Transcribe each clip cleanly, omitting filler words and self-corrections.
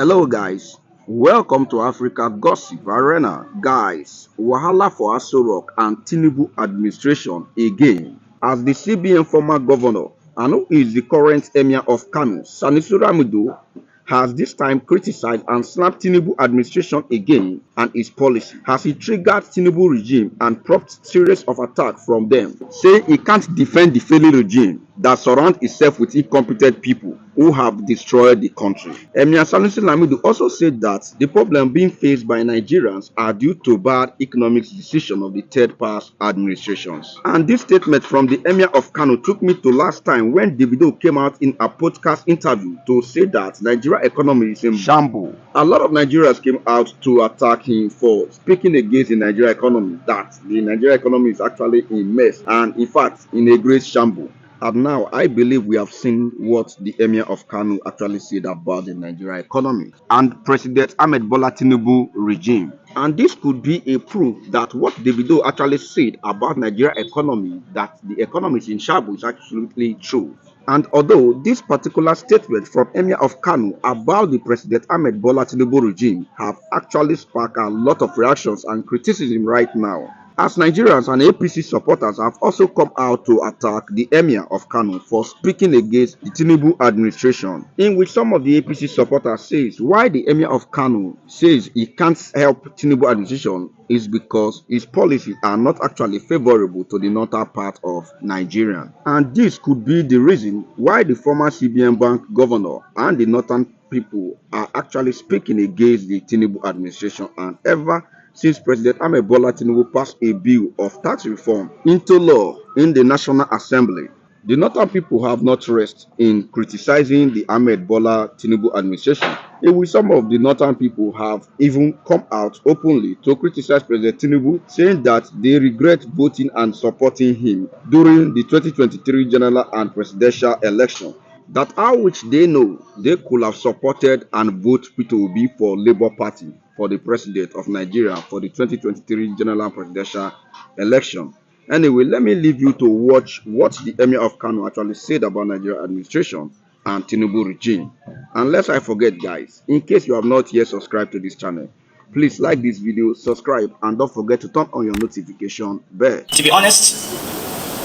Hello guys, welcome to Africa Gossip Arena. Guys, Wahala for Aso Rock and Tinubu administration again. As the CBN former governor and who is the current Emir of Kano Sanusi Lamido has this time criticized and slapped Tinubu administration again and his policy as he triggered Tinubu regime and prompted series of attacks from them, saying he can't defend the failing regime that surrounds itself with incompetent people who have destroyed the country. Emir Sanusi Lamido also said that the problem being faced by Nigerians are due to bad economic decisions of the third-pass administrations. And this statement from the Emir of Kano took me to last time when Davido came out in a podcast interview to say that Nigeria economy is in shamble. A lot of Nigerians came out to attack him for speaking against the Nigeria economy, that the Nigeria economy is actually in mess and in fact in a great shamble. And now I believe we have seen what the Emir of Kano actually said about the Nigeria economy and President Ahmed Bola Tinubu regime. And this could be a proof that what Davido actually said about Nigeria economy, that the economy is in shambles, is absolutely true. And although this particular statement from Emir of Kano about the President Ahmed Bola Tinubu regime have actually sparked a lot of reactions and criticism right now, as Nigerians and APC supporters have also come out to attack the Emir of Kano for speaking against the Tinubu administration, in which some of the APC supporters says why the Emir of Kano says he can't help Tinubu administration is because his policies are not actually favorable to the northern part of Nigeria. And this could be the reason why the former CBN Bank governor and the northern people are actually speaking against the Tinubu administration, and ever since President Ahmed Bola Tinubu passed a bill of tax reform into law in the National Assembly, the northern people have not rested in criticizing the Ahmed Bola Tinubu administration. In which some of the northern people have even come out openly to criticize President Tinubu, saying that they regret voting and supporting him during the 2023 general and presidential election. That how which they know they could have supported and voted Peter Obi for Labour Party for the president of Nigeria for the 2023 general and presidential election. Anyway, let me leave you to watch what the Emir of Kano actually said about Nigeria administration and Tinubu regime. And lest I forget, guys, in case you have not yet subscribed to this channel, please like this video, subscribe, and don't forget to turn on your notification bell. To be honest,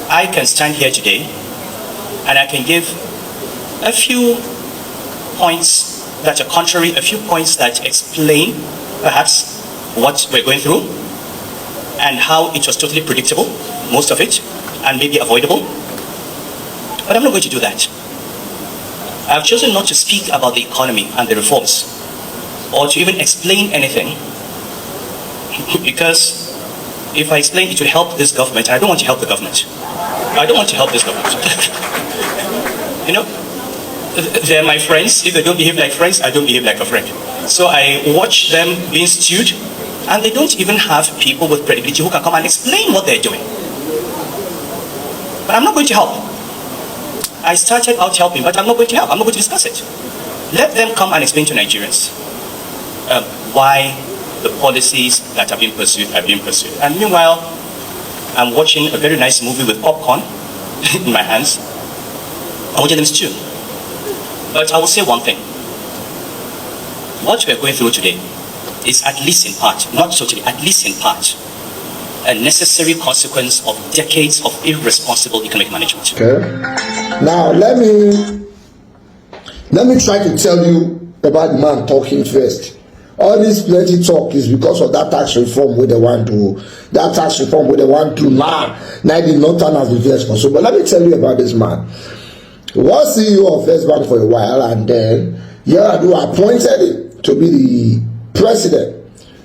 I can stand here today and I can give a few points that are contrary, a few points that explain perhaps what we're going through and how it was totally predictable, most of it, and maybe avoidable. But I'm not going to do that. I've chosen not to speak about the economy and the reforms or to even explain anything because if I explain it will help this government, and I don't want to help the government. I don't want to help this government. You know, they're my friends. If they don't behave like friends, I don't behave like a friend. So I watch them being stewed, and they don't even have people with credibility who can come and explain what they're doing. But I'm not going to help. I started out helping, but I'm not going to help. I'm not going to discuss it. Let them come and explain to Nigerians why the policies that are being pursued are being pursued. And meanwhile, I'm watching a very nice movie with popcorn in my hands. I'm watching them stew. But I will say one thing. What we are going through today is at least in part, not totally, at least in part, a necessary consequence of decades of irresponsible economic management. Okay. Now let me try to tell you about the man talking first. All this plenty talk is because of that tax reform where they want to, now the northern has the responsible. But let me tell you about this man. Was CEO of First Bank for a while, and then Yar'Adua appointed him to be the president,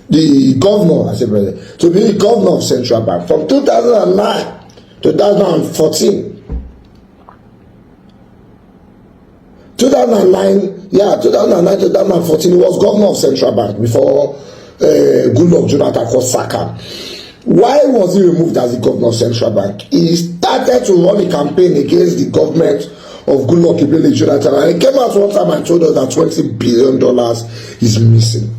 the governor, I say president, to be the governor of Central Bank from 2009 to 2014. 2009 to 2014, he was governor of Central Bank before Goodluck Jonathan called Saka. Why was he removed as the governor of Central Bank? He started to run a campaign against the government of Goodluck Jonathan, and he came out one time and told us that $20 billion is missing.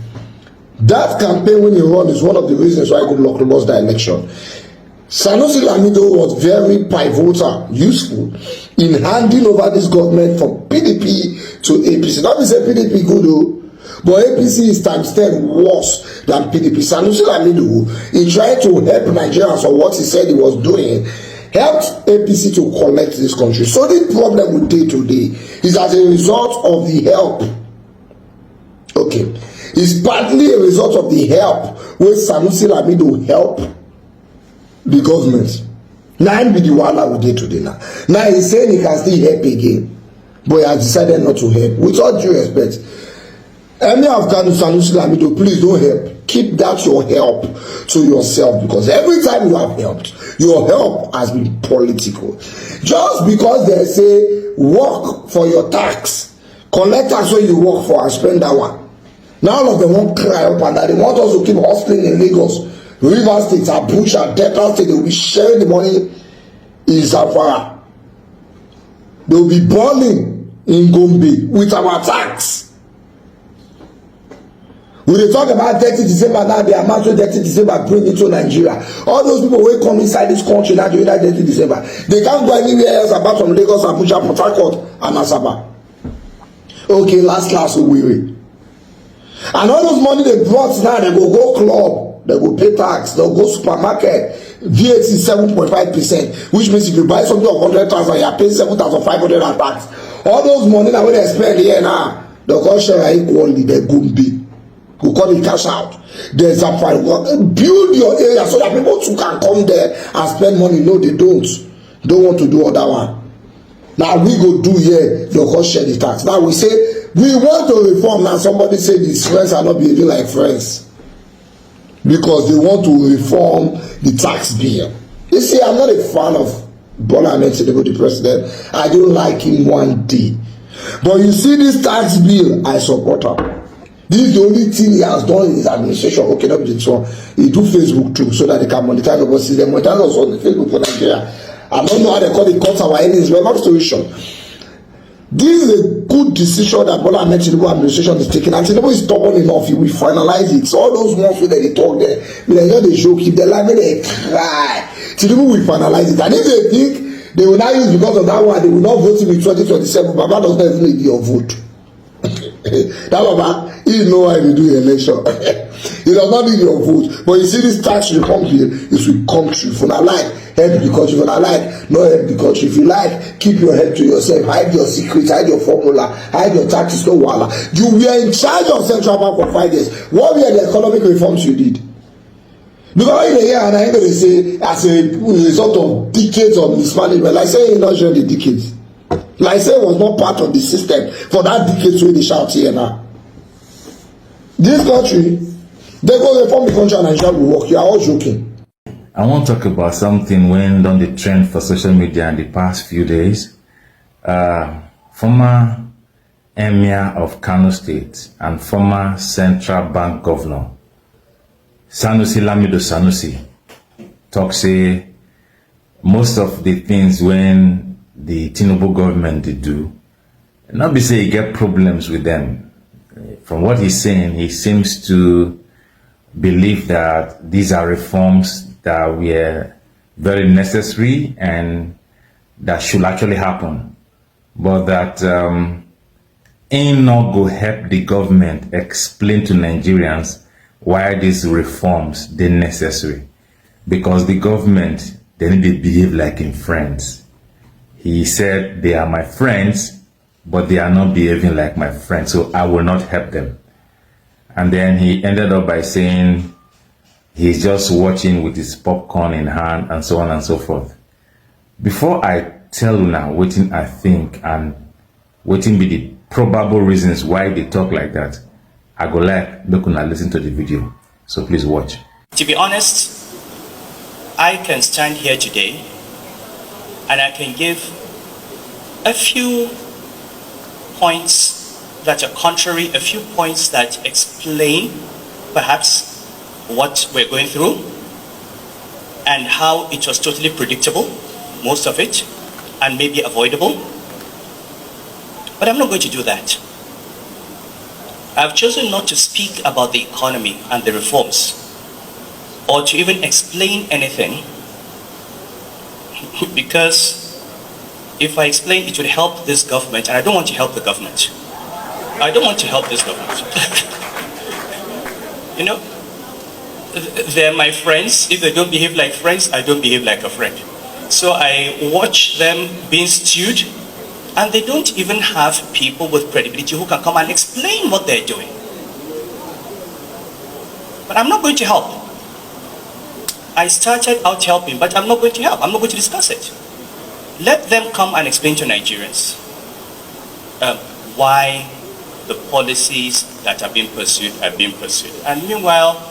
That campaign when he run is one of the reasons why Goodluck lost the election. Sanusi Lamido was very pivotal, useful in handing over this government from PDP to APC. Not to say PDP good, But APC is times 10 worse than PDP. Sanusi Lamido, he tried to help Nigerians on what he said he was doing, helped APC to collect this country. So the problem with day to day is as a result of the help. Okay, it's partly a result of the help where Sanusi Lamido help the government. Now be the Wahala we dey today now. Now he's saying he can still help again, but he has decided not to help. With all due respect, Emir Of Kano Sanusi Lamido, please don't help. Keep that your help to yourself, because every time you have helped, your help has been political. Just because they say work for your tax, collect tax when you work for and spend that one. Now all of them won't cry up and that they want us to keep hustling in Lagos, River State, Abuja, Delta State. They will be sharing the money in Zamfara. They will be balling in Gombe with our tax. We dey talk about 30 December now, the amount of 30 December bring into Nigeria. All those people wey come inside this country now during that 30 December, they can't go anywhere else apart from Lagos, Abuja, Port Harcourt, and Asaba. Okay, last Owerri. And all those money they brought now, they go club, they go pay tax, they go supermarket, VAT 7.5%, which means if you buy something of 100,000, you are paying 7,500 and tax. All those money now when they spend here now, they go share equally, they go be. We call it cash out. There's a build your area so that people too can come there and spend money. No, they don't want to do other one. Now we go do here, they go share the tax. Now we say we want to reform. Now somebody say these friends are not behaving like friends because they want to reform the tax bill. You see, I'm not a fan of Bola Ahmed Tinubu, the president. I don't like him one day. But you see this tax bill, I support him. This is the only thing he has done in his administration. Okay, not this one. He do Facebook too, so that they can monetize us. See, they monetize us on the Facebook for Nigeria. I don't know how they call it, cut our earnings. But long story short, this is a good decision that Bola Ahmed Tinubu administration is taking. And Tinubu is stubborn enough. He will finalize it. So all those ones that they talk there, they just they joke, if they like me, they cry. Tinubu will finalize it. And if they think they will not use because of that one, they will not vote him in 2027. Baba does not even need your vote. That Baba, he know why we do election. He does not need your vote. But you see this tax reform bill is with country. If you not like, help the country. If you not like, no help the country. If you like, keep your help to yourself. Hide your secrets, hide your formula, hide your taxes, no wahala. You were in charge of Central Bank for 5 years. What were the economic reforms you did? Because in a year and I hear they say as a result of decades of mismanagement, like say not showing the decades. Like say was not part of the system for that decades wey dey shout here now. This country, they go reform the country and Nigeria will work. You are all joking. I want to talk about something when on the trend for social media in the past few days. Former Emir of Kano State and former Central Bank Governor Sanusi Lamido talk say most of the things when the Tinubu government did do, not be say he get problems with them. From what he's saying, he seems to believe that these are reforms that were very necessary and that should actually happen, but that ain't not go help the government explain to Nigerians why these reforms they necessary, because the government they need to behave like in friends. He said they are my friends, but they are not behaving like my friends, so I will not help them. And then he ended up by saying he's just watching with his popcorn in hand and so on and so forth. Before I tell you now what I think and what be the probable reasons why they talk like that, I go like look and listen to the video. So please watch. To be honest, I can stand here today and I can give a few points that are contrary, a few points that explain perhaps what we're going through and how it was totally predictable, most of it, and maybe avoidable. But I'm not going to do that. I've chosen not to speak about the economy and the reforms or to even explain anything because if I explain it would help this government and I don't want to help the government. I don't want to help this government. You know, they're my friends. If they don't behave like friends, I don't behave like a friend. So I watch them being stewed, and they don't even have people with credibility who can come and explain what they're doing. But I'm not going to help. I started out helping, but I'm not going to help. I'm not going to discuss it. Let them come and explain to Nigerians why the policies that are being pursued are being pursued. And meanwhile,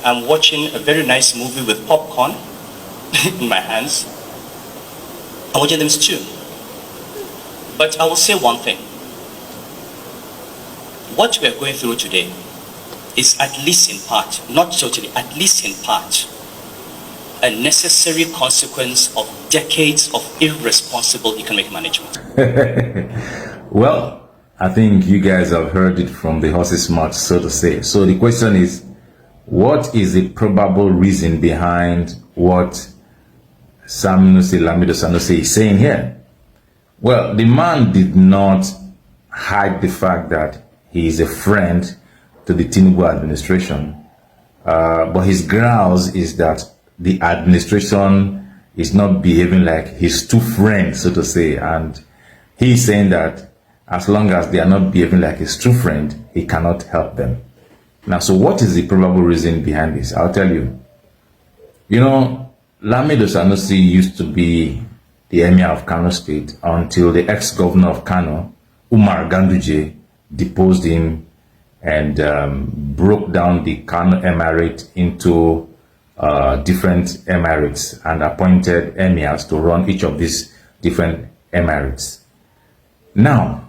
I'm watching a very nice movie with popcorn in my hands. I'm watching them stew. But I will say one thing. What we are going through today is, at least in part, not totally, at least in part, a necessary consequence of decades of irresponsible economic management. Well, I think you guys have heard it from the horse's mouth, so to say. So the question is, what is the probable reason behind what Sanusi Lamido Sanusi is saying here? Well, the man did not hide the fact that he is a friend to the Tinubu administration, but his grounds is that the administration is not behaving like his two friends, so to say, and he's saying that as long as they are not behaving like his true friend, he cannot help them. Now, so what is the probable reason behind this? I'll tell you. You know, Lamido Sanusi used to be the Emir of Kano State until the ex-governor of Kano, Umar Ganduje, deposed him and broke down the Kano Emirate into different emirates and appointed emirs to run each of these different emirates. Now,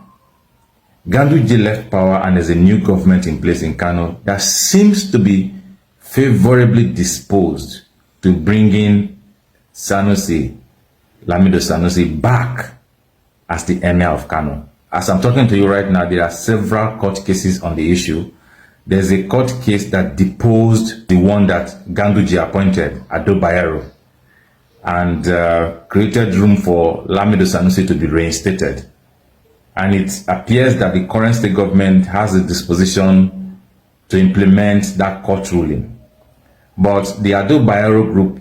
Ganduje left power and there's a new government in place in Kano that seems to be favorably disposed to bringing Sanusi, Lamido Sanusi, back as the Emir of Kano. As I'm talking to you right now, there are several court cases on the issue. There's a court case that deposed the one that Ganduje appointed, Ado Bayero, and created room for Lamido Sanusi to be reinstated. And it appears that the current state government has a disposition to implement that court ruling. But the Ado Bayero group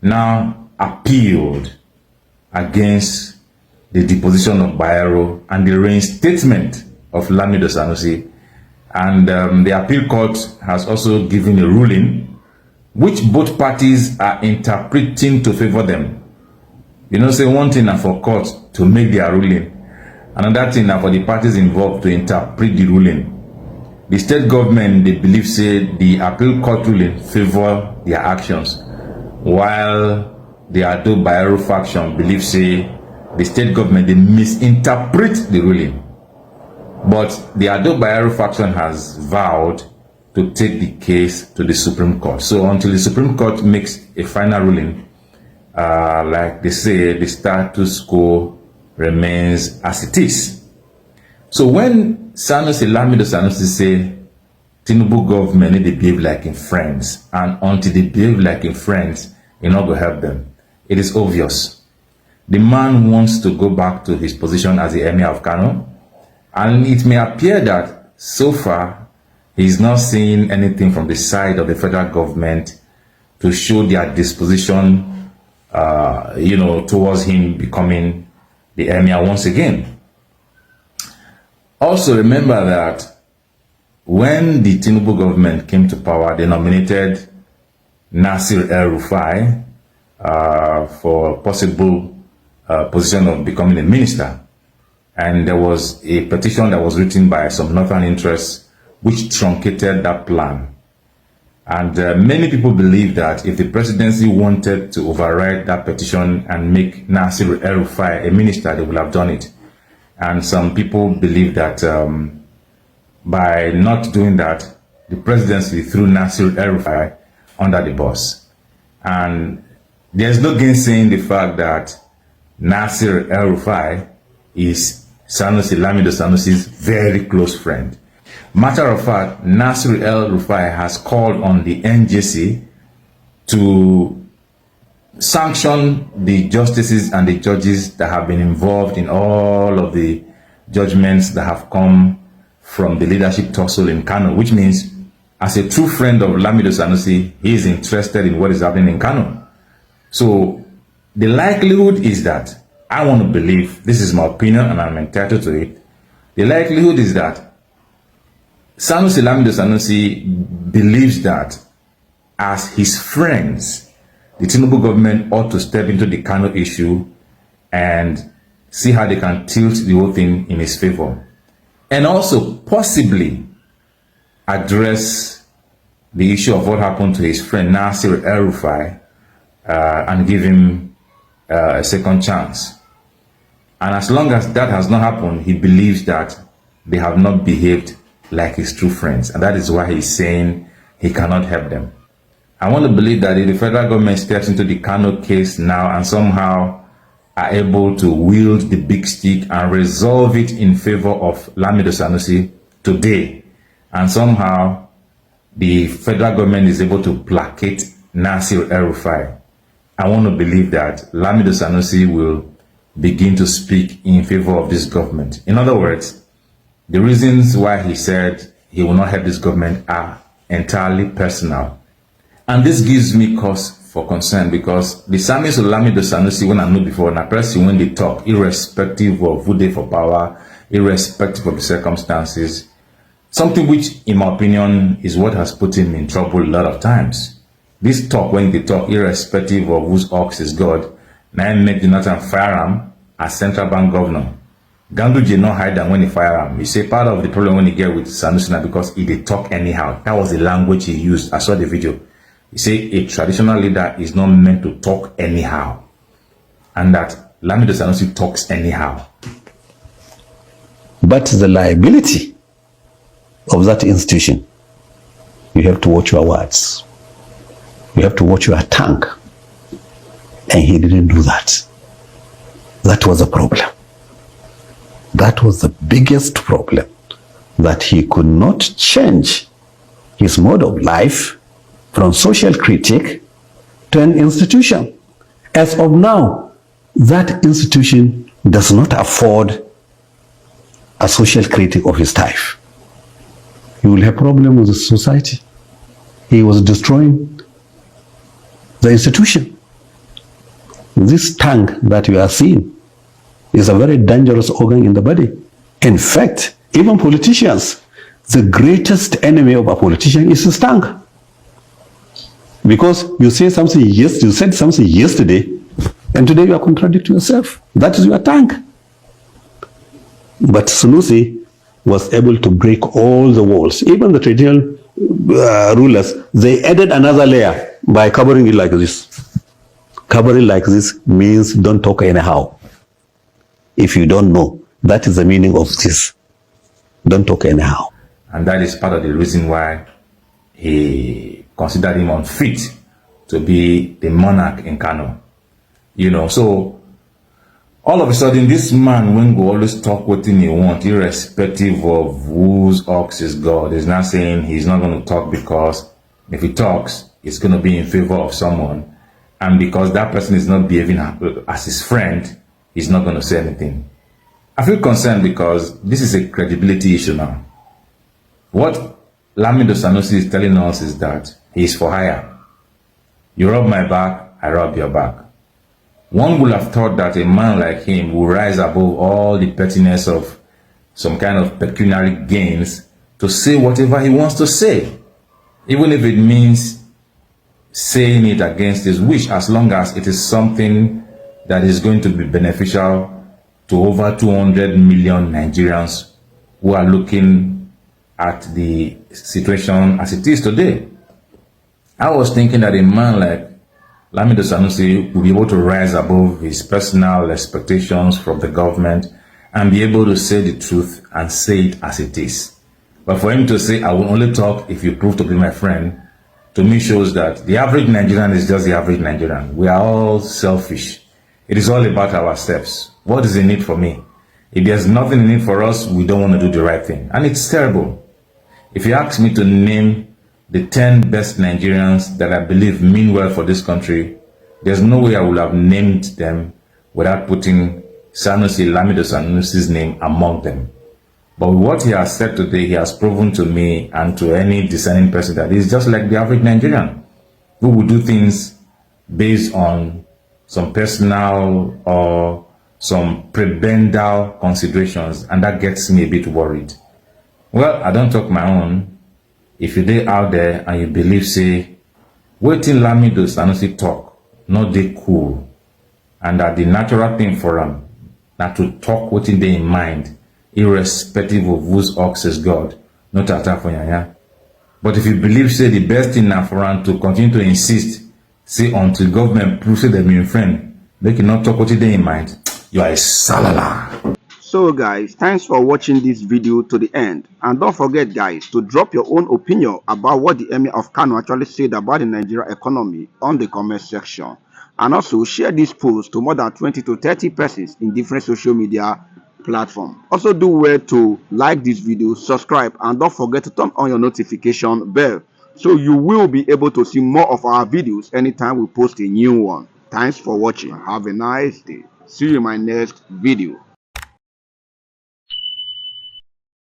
now appealed against the deposition of Bayero and the reinstatement of Lamido Sanusi. And the appeal court has also given a ruling which both parties are interpreting to favor them. You know, say one thing for court to make their ruling, another thing for the parties involved to interpret the ruling. The state government, they believe, say the appeal court ruling favor their actions, while the Ado Bayero faction believes, say the state government, they misinterpret the ruling. But the Ado Bayero faction has vowed to take the case to the Supreme Court. So until the Supreme Court makes a final ruling, like they say, the status quo remains as it is. So when Sanusi Lamido Sanusi say Tinubu government need to behave like in friends, and until they behave like in friends, you're not going to help them, it is obvious. The man wants to go back to his position as the Emir of Kano, and it may appear that so far he's not seeing anything from the side of the federal government to show their disposition, towards him becoming the Emir once again. Also remember that when the Tinubu government came to power, they nominated Nasir El-Rufai for possible position of becoming a minister. And there was a petition that was written by some northern interests which truncated that plan. And many people believe that if the presidency wanted to override that petition and make Nasir El-Rufai a minister, they would have done it. And some people believe that by not doing that, the presidency threw Nasir El-Rufai under the bus. And there's no gainsaying the fact that Nasir El-Rufai is Sanusi Lamido Sanusi's very close friend. Matter of fact, Nasir El-Rufai has called on the NJC to sanction the justices and the judges that have been involved in all of the judgments that have come from the leadership tussle in Kano, which means as a true friend of Lamido Sanusi, he is interested in what is happening in Kano. So the likelihood is that, I want to believe, this is my opinion and I'm entitled to it, the likelihood is that Sanusi Lamido Sanusi believes that as his friends, the Tinubu government ought to step into the Kano issue and see how they can tilt the whole thing in his favor. And also possibly address the issue of what happened to his friend Nasir El-Rufai and give him a second chance. And as long as that has not happened, he believes that they have not behaved like his true friends. And that is why he's saying he cannot help them. I want to believe that if the federal government steps into the Kano case now and somehow are able to wield the big stick and resolve it in favor of Lamido Sanusi today, and somehow the federal government is able to placate Nasir El-Rufai, I want to believe that Lamido Sanusi will begin to speak in favor of this government. In other words, the reasons why he said he will not help this government are entirely personal. And this gives me cause for concern, because the Samis of Lamido Sanusi, when I know before, and a person when they talk, irrespective of who they for power, irrespective of the circumstances, something which, in my opinion, is what has put him in trouble a lot of times. This talk, when they talk, irrespective of whose ox is God, now make Jonathan fire him as central bank governor. Ganduje not hide them when he fire him. You say part of the problem when he get with Sanusi now because he did talk anyhow. That was the language he used. I saw the video. He say a traditional leader is not meant to talk anyhow, and that Lamido Sanusi talks anyhow. But the liability of that institution, you have to watch your words. You have to watch your tongue. And he didn't do that. That was a problem. That was the biggest problem, that he could not change his mode of life from social critic to an institution. As of now, that institution does not afford a social critic of his type. He will have problem with the society. He was destroying the institution. This tongue that you are seeing is a very dangerous organ in the body. In fact, even politicians, the greatest enemy of a politician is his tongue. Because you say something yesterday, you said something yesterday, and today you are contradicting yourself. That is your tongue. But Sanusi was able to break all the walls. Even the traditional rulers, they added another layer by covering it like this. Covering like this means don't talk anyhow. If you don't know, that is the meaning of this. Don't talk anyhow. And that is part of the reason why he considered him unfit to be the monarch in Kano. You know, so all of a sudden this man, when go always talk what he want, irrespective of whose ox is God, is not saying he's not going to talk because if he talks, it's going to be in favor of someone. And because that person is not behaving as his friend, he's not going to say anything. I feel concerned because this is a credibility issue now. What Lamido Sanusi is telling us is that he is for hire. You rub my back, I rub your back. One would have thought that a man like him will rise above all the pettiness of some kind of pecuniary gains to say whatever he wants to say, even if it means saying it against his wish, as long as it is something that is going to be beneficial to over 200 million Nigerians who are looking at the situation as it is today. I was thinking that a man like Lamido Sanusi will be able to rise above his personal expectations from the government and be able to say the truth and say it as it is. But for him to say, I will only talk if you prove to be my friend, to me shows that the average Nigerian is just the average Nigerian. We are all selfish. It is all about ourselves. What is in it for me? If there's nothing in it for us, we don't want to do the right thing. And it's terrible. If you ask me to name the 10 best Nigerians that I believe mean well for this country, there's no way I would have named them without putting Sanusi Lamido Sanusi's name among them. But with what he has said today, he has proven to me and to any discerning person that he's just like the average Nigerian who will do things based on some personal or some prebendal considerations, and that gets me a bit worried. Well, I don't talk my own. If you're there out there and you believe, say, waiting Lamido Sanusi talk, not they cool, and that the natural thing for them, not to talk what in their mind, irrespective of whose ox is God, not attack for yanya. But if you believe, say, the best thing now for them to continue to insist, say, until government proves say them your friend, they cannot talk what in their mind, you are a salala. So guys, thanks for watching this video to the end, and don't forget guys to drop your own opinion about what the Emir of Kano actually said about the Nigeria economy on the comment section, and also share this post to more than 20 to 30 persons in different social media platforms. Also do well to like this video, subscribe, and don't forget to turn on your notification bell so you will be able to see more of our videos anytime we post a new one. Thanks for watching. Have a nice day. See you in my next video.